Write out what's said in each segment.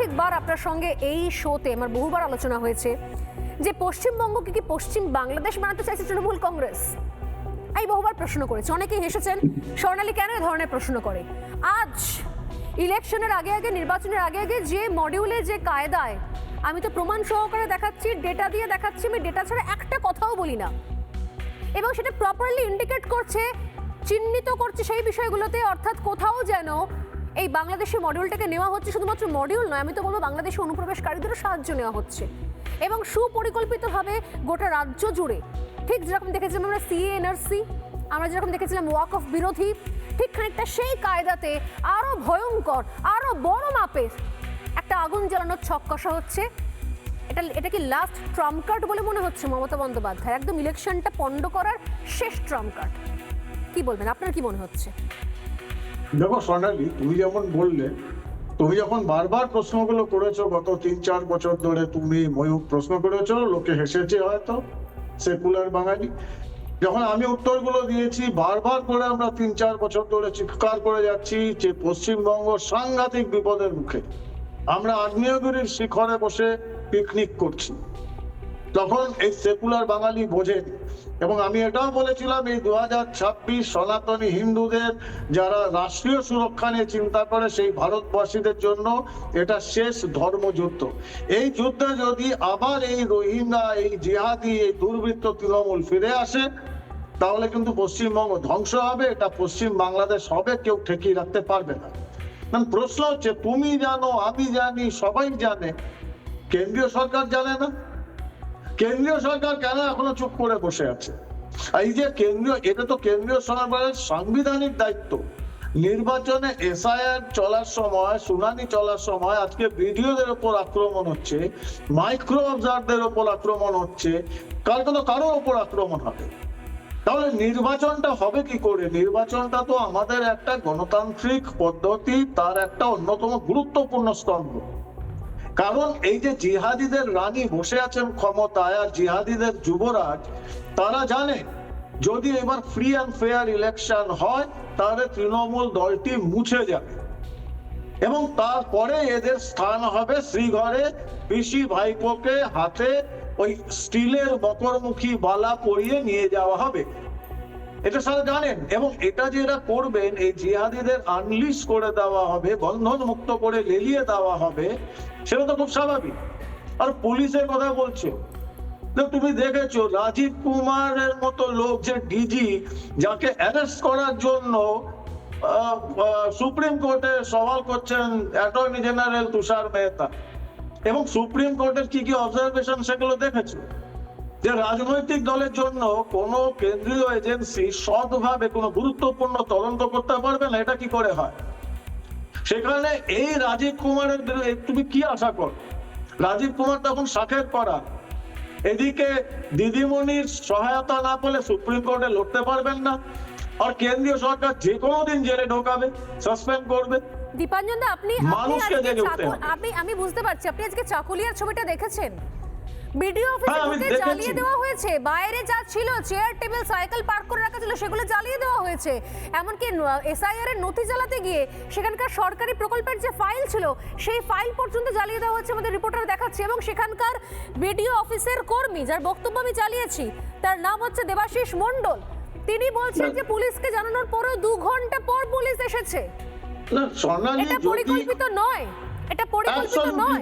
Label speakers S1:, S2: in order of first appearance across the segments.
S1: একাধিকবার আপনার সঙ্গে এই শোতে আমার বহুবার আলোচনা হয়েছে যে পশ্চিমবঙ্গকে কি পশ্চিম বাংলাদেশ বানাতে চাইছে তৃণমূল কংগ্রেস। এই বহুবার প্রশ্ন করেছে, অনেকেই হেসেছেন, স্বর্ণালী কেন এ ধরনের প্রশ্ন করে। আজ ইলেকশনের আগে আগে, নির্বাচনের আগে আগে যে মডিউলে, যে কায়দায়, আমি তো প্রমাণ সহকারে দেখাচ্ছি, ডেটা দিয়ে দেখাচ্ছি, আমি ডেটা ছাড়া একটা কথাও বলি না, এবং সেটা প্রপারলি ইন্ডিকেট করছে, চিহ্নিত করছে সেই বিষয়গুলোতে, অর্থাৎ কোথাও যেন এই বাংলাদেশি মডিউলটাকে নেওয়া হচ্ছে, শুধুমাত্র মডিউল নয়, আমি তো বলবো বাংলাদেশি অনুপ্রবেশকারীদেরও সাহায্য নেওয়া হচ্ছে, এবং সুপরিকল্পিতভাবে গোটা রাজ্য জুড়ে, ঠিক যেরকম দেখেছিলাম আমরা সিএ এনআরসি, আমরা যেরকম দেখেছিলাম ওয়াক অফ বিরোধী, ঠিক খানিকটা সেই কায়দাতে আরও ভয়ঙ্কর, আরও বড় মাপের একটা আগুন জ্বালানোর ছক কষা হচ্ছে। এটা কি লাস্ট ট্রাম্প কার্ড বলে মনে হচ্ছে মমতা বন্দ্যোপাধ্যায়? একদম ইলেকশনটা পণ্ড করার শেষ ট্রাম্প কার্ড। কি বলবেন, আপনার কি মনে হচ্ছে?
S2: দেখো সোনালী, তুমি যেমন বললে, তুমি যখন বারবার প্রশ্নগুলো করেছো গত 3-4 বছর ধরে, তুমি ময়ূক প্রশ্ন করেছো, লোকে হেসেছে হয়তো, সেকুলার বাঙালি। যখন আমি উত্তরগুলো দিয়েছি, বারবার করে আমরা 3-4 বছর ধরে চিৎকার করে যাচ্ছি যে পশ্চিমবঙ্গ সাংঘাতিক বিপদের মুখে, আমরা আগ্নেয়গিরির শিখরে বসে পিকনিক করছি। তখন এই সেকুলার বাঙালি বোঝেনি, এবং আমি এটাও বলেছিলাম এই 2026 সনাতনী হিন্দুদের যারা রাষ্ট্রীয় সুরক্ষা নিয়ে চিন্তা করে, সেই ভারতবাসীদের জন্য এটা শেষ ধর্মযুদ্ধ। এই যুদ্ধে যদি আবার এই রোহিঙ্গা, এই জিহাদি, এই দুর্বৃত্ত তৃণমূল ফিরে আসে, তাহলে কিন্তু পশ্চিমবঙ্গ ধ্বংস হবে। এটা পশ্চিম বাংলাদেশ হবে, কেউ ঠেকিয়ে রাখতে পারবে না। প্রশ্ন হচ্ছে, তুমি জানো, আমি জানি, সবাই জানে, কেন্দ্রীয় সরকার জানে না? কেন্দ্রীয় সরকার কেন এখনো চুপ করে বসে আছে? এই যে এটা তো কেন্দ্রীয় সরকারের সাংবিধানিক দায়িত্ব। নির্বাচনে এসআইআর চলার সময়, শুনানি চলার সময় আজকে বিডিওদের উপর আক্রমণ হচ্ছে, মাইক্রো অবজারভারদের উপর আক্রমণ হচ্ছে, কারোর উপর আক্রমণ হবে। তাহলে নির্বাচনটা হবে কি করে? নির্বাচনটা তো আমাদের একটা গণতান্ত্রিক পদ্ধতি, তার একটা অন্যতম গুরুত্বপূর্ণ স্তম্ভ। কারণ এই যে জিহাদিদের রানী বসে আছেন ক্ষমতায়, আর জিহাদিদের যুবরাজ, তারা জানে যদি এবার ফ্রি অ্যান্ড ফেয়ার ইলেকশন হয়, তাহলে তৃণমূল দলটি মুছে যাবে, এবং তারপরে এদের স্থান হবে শ্রীঘরে পিসি ভাইপোকে হাতে ওই স্টিলের মকরমুখী বালা পরিয়ে নিয়ে যাওয়া হবে। এটা সারা জানেন, এবং এটা যে এরা করবেন, এই জিহাদিদের আনলিশ করে দেওয়া হবে, বন্ধন মুক্ত করে লেলিয়ে দেওয়া হবে, সেটা তো খুব স্বাভাবিক। আর পুলিশের কথা বলছো, তুমি দেখেছো রাজীব কুমারের মতো লোক, যে ডিজি, যাকে অ্যারেস্ট করার জন্য সুপ্রিম কোর্টে সওয়াল করছেন অ্যাটর্নি জেনারেল তুষার মেহতা, এবং সুপ্রিম কোর্টের কি কি অবজারভেশন সেগুলো দেখেছো? যে রাজনৈতিক দলের জন্য কোন কেন্দ্রীয় এজেন্সি সৎভাবে কোনো গুরুত্বপূর্ণ তদন্ত করতে পারবে না, এটা কি করে হয়? সেখানে এই রাজীব কুমারের তুমি কি আশা কর? রাজীব কুমার তখন শাখের করা, এদিকে দিদিমণির সহায়তা না পেলে সুপ্রিম কোর্টে লড়তে পারবেন না, আর কেন্দ্রীয় সরকার যে কোনো দিন জেলে ঢোকাবে, সাসপেন্ড করবে।
S1: দীপাঞ্জন দা, আমি বুঝতে পারছি আপনি আজকে চাকুলিয়ার ছবিটা দেখেছেন। বিডিও অফিসে জ্বালিয়ে দেওয়া হয়েছে, বাইরে যা ছিল চেয়ার টেবিল সাইকেল পার্ক করে রাখা ছিল সেগুলো জ্বালিয়ে দেওয়া হয়েছে, এমনকি এসআইআর এর নথি জ্বালাতে গিয়ে সেখানকার সরকারি প্রকল্পের যে ফাইল ছিল সেই ফাইল পর্যন্ত জ্বালিয়ে দেওয়া হচ্ছে, আমাদের রিপোর্টার দেখাচ্ছে। এবং সেখানকার বিডিও অফিসের কর্মী, যার বক্তব্য আমি চালিয়েছি, তার নাম হচ্ছে দেবাশিস মণ্ডল, তিনি বলছেন যে পুলিশকে জানানোর পরেও 2 ঘন্টা পর পুলিশ এসেছে। এটা পরিকল্পিত নয়, এটা পরিকল্পিত নয়।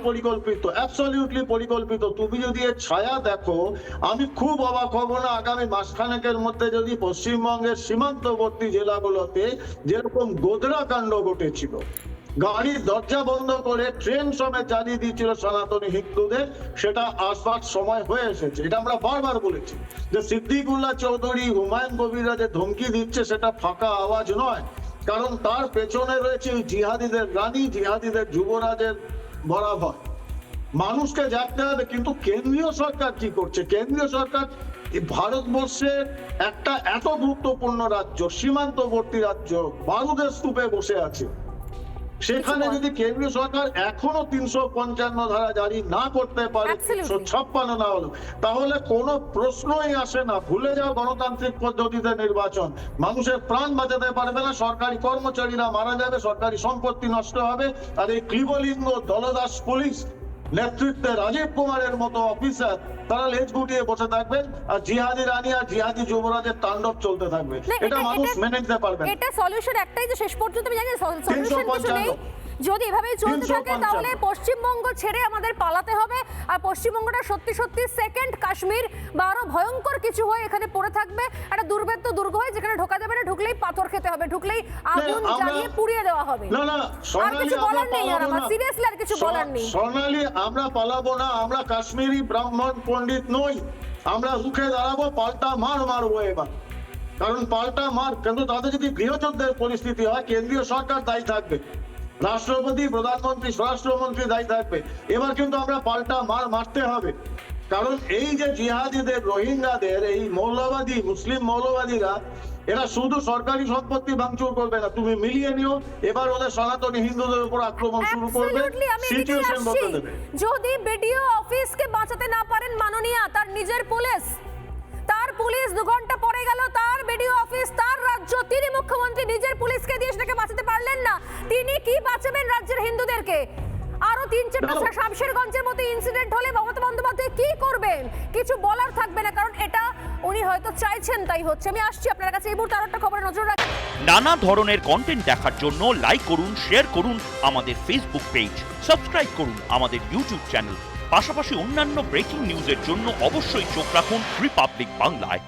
S2: অ্যাবসলিউটলি পরিকল্পিত। তুমি যদি এর ছায়া দেখো, আমি খুব অবাক হব না আগামী মাসখানেকের মধ্যে যদি পশ্চিমবঙ্গের সীমান্তবর্তী জেলাগুলোতে যেরকম গোদরা কাণ্ড ঘটেছিল, গাড়ির দরজা বন্ধ করে ট্রেন সমেত জ্বালিয়ে দিয়েছিল সনাতনী হিন্দুদের, সেটা আসবার সময় হয়ে এসেছে। এটা আমরা বারবার বলেছি যে সিদ্দিকুল্লাহ চৌধুরী, হুমায়ুন কবিররা যে ধমকি দিচ্ছে, সেটা ফাঁকা আওয়াজ নয়, কারণ তার পেছনে রয়েছে জিহাদিদের রানী, জিহাদিদের যুবরাজের বরাবর। মানুষকে জানতে হবে। কিন্তু কেন্দ্রীয় সরকার কি করছে? কেন্দ্রীয় সরকার ভারতবর্ষের একটা এত গুরুত্বপূর্ণ রাজ্য, সীমান্তবর্তী রাজ্য, বারুদের স্তূপে বসে আছে, সেখানে
S1: কিছু বল।
S2: যদি কেন্দ্রীয় সরকার এখনো 355 ধারা জারি না করতে পারে,
S1: Absolutely.
S2: 356 না হলো, তাহলে কোনো প্রশ্নই আসে না। ভুলে যাও গণতান্ত্রিক পদ্ধতিতে নির্বাচন, মানুষের প্রাণ বাঁচাতে পারবে না, সরকারি কর্মচারীরা মারা যাবে, সরকারি সম্পত্তি নষ্ট হবে, আর এই ক্লিবলিঙ্গ দলদাস পুলিশ নেতৃত্বে রাজীব কুমারের মতো অফিসার তারা লেজ গুটিয়ে বসে থাকবেন, আর জিহাদি রানী আর জিহাদি যুবরাজের তাণ্ডব চলতে থাকবে।
S1: না,
S2: এটা মানুষ মেনে নিতে পারবে না।
S1: এটা সলিউশন একটাই, যে শেষ পর্যন্ত আমি জানি সলিউশন কিছু
S2: 355
S1: নেই। যদি এভাবেই চলতে থাকে
S2: 355
S1: তাহলে পশ্চিমবঙ্গ ছেড়ে আমাদের পালাতে হবে, আর পশ্চিমবঙ্গটা সত্যি সত্যি সেকেন্ড কাশ্মীর বা আরো ভয়ঙ্কর কিছু হয়ে এখানে পড়ে থাকবে, একটা দুর্ভেদ্য দুর্গ হয়ে যেখানে ঢোকা যাবে না, ঢুকলেই পাথর খেতে হবে, ঢুকলেই আগুন
S2: আমরা-
S1: জ্বালিয়ে পুড়িয়ে দেওয়া হবে।
S2: না না
S1: আর
S2: সোনালী,
S1: কিছু
S2: আমরা
S1: বলার নেই, আর
S2: পালাবো
S1: আমার
S2: না।
S1: সিরিয়াসলি আর কিছু বলার নেই।
S2: সোনালী, আমরা পালাবো না, আমরা কাশ্মীরি ব্রাহ্মণ পণ্ডিত নই, আমরা রুখে দাঁড়াবো, পাল্টা মার মারবো এবার। কারণ পাল্টা মার, কিন্তু তাদের যদি গৃহযুদ্ধের পরিস্থিতি হয়, কেন্দ্রীয় সরকার দায়ী থাকবে, রাষ্ট্রপতি, প্রধানমন্ত্রী, স্বরাষ্ট্রমন্ত্রী দায়ী থাকবে। এবার কিন্তু আমরা পাল্টা মার মারতে হবে। কারণ এই যে জিহাদিদের, রোহিঙ্গাদের, এই মৌলবাদী মুসলিম মৌলবাদীরা, এরা শুধু সরকারি সম্পত্তি ভাঙচুর করবে না, তুমি মিলিয়ে নিও, এবার ওদের সনাতনী হিন্দুদের উপর আক্রমণ শুরু করবে,
S1: Absolutely, আমি এদিকেই
S2: সিচুয়েশন
S1: আসছি।
S2: বদলে দেবে।
S1: যদি বিডিও অফিসকে বাঁচাতে না পারেন মাননীয়া, তার নিজের পুলিশ 2 ঘন্টা পরে গেল, তার বিডিও অফিস, তার রাজ্য, তিনি মুখ্যমন্ত্রী নিজের পুলিশকে দিয়ে সেটাকে বাঁচাতে পারলেন না, তিনি কি বাঁচাবেন রাজ্যের হিন্দুদেরকে? আরো 3-4টা শামশেরগঞ্জের মতো ইনসিডেন্ট হলে মমতা বন্দ্যোপাধ্যায় কি করবেন? কিছু বলার থাকবে না, কারণ এটা উনি হয়তো চাইছেন তাই হচ্ছে। আমি আসছি আপনার কাছে এই মুহূর্তে আরো একটা খবরে নজর রাখি।
S3: নানা ধরনের কন্টেন্ট দেখার জন্য লাইক করুন, শেয়ার করুন আমাদের ফেসবুক পেজ, সাবস্ক্রাইব করুন আমাদের ইউটিউব চ্যানেল। পাশাপাশি অন্যান্য ব্রেকিং নিউজের জন্য অবশ্যই চোখ রাখুন রিপাবলিক বাংলায়।